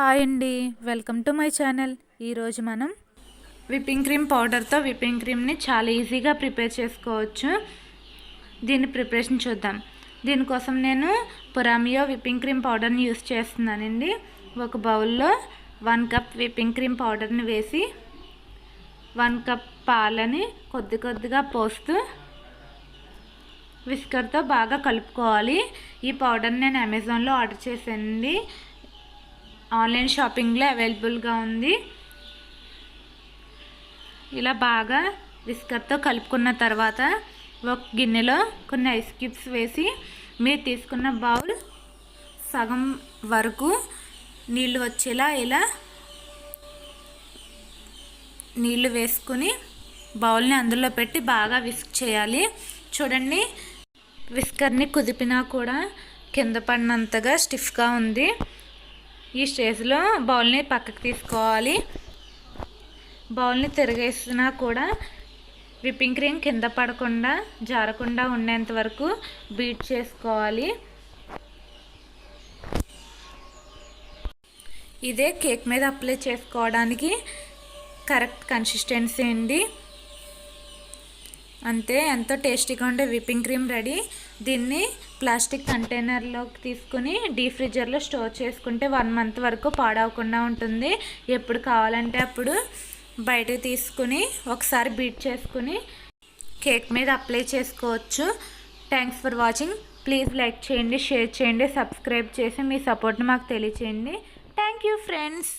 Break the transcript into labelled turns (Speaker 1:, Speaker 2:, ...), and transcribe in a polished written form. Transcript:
Speaker 1: Hi అండి, welcome to my channel. ఈరోజు మనం విప్పింగ్ క్రీమ్ పౌడర్తో విప్పింగ్ క్రీమ్ని చాలా ఈజీగా ప్రిపేర్ చేసుకోవచ్చు. దీని ప్రిపరేషన్ చూద్దాం. దీనికోసం నేను పురామియో విప్పింగ్ క్రీమ్ పౌడర్ని యూస్ చేస్తున్నానండి. ఒక బౌల్లో 1 కప్ విప్పింగ్ క్రీమ్ పౌడర్ని వేసి 1 కప్ పాలని కొద్ది కొద్దిగా పోస్తూ విస్కర్తో బాగా కలుపుకోవాలి. ఈ పౌడర్ని నేను అమెజాన్లో ఆర్డర్ చేశానండి. ఆన్లైన్ షాపింగ్లో అవైలబుల్గా ఉంది. ఇలా బాగా విస్కర్తో కలుపుకున్న తర్వాత ఒక గిన్నెలో కొన్ని ఐస్ క్యూబ్స్ వేసి మీరు తీసుకున్న బౌల్ సగం వరకు నీళ్ళు వచ్చేలా ఇలా నీళ్ళు వేసుకుని బౌల్ని అందులో పెట్టి బాగా విస్క్ చేయాలి. చూడండి, విస్కర్ని కుదిపినా కూడా కింద పడినంతగా స్టిఫ్గా ఉంది. ఈ స్టేజ్లో బౌల్ని పక్కకు తీసుకోవాలి. బౌల్ని తిరగేసినా కూడా విప్పింగ్ క్రీమ్ కింద పడకుండా జారకుండా ఉండేంత వరకు బీట్ చేసుకోవాలి. ఇదే కేక్ మీద అప్లై చేసుకోవడానికి కరెక్ట్ కన్సిస్టెన్సీ అండి. అంతే, ఎంతో టేస్టీగా ఉండే విప్పింగ్ క్రీమ్ రెడీ. దీన్ని ప్లాస్టిక్ కంటైనర్లోకి తీసుకుని డీప్ ఫ్రిడ్జర్లో స్టోర్ చేసుకుంటే 1 మంత్ వరకు పాడవకుండా ఉంటుంది. ఎప్పుడు కావాలంటే అప్పుడు బయటకు తీసుకుని ఒకసారి బీట్ చేసుకుని కేక్ మీద అప్లై చేసుకోవచ్చు. Thanks for watching. Please like చేయండి, షేర్ చేయండి, సబ్స్క్రైబ్ చేసి మీ సపోర్ట్ని మాకు తెలియచేయండి. Thank you friends.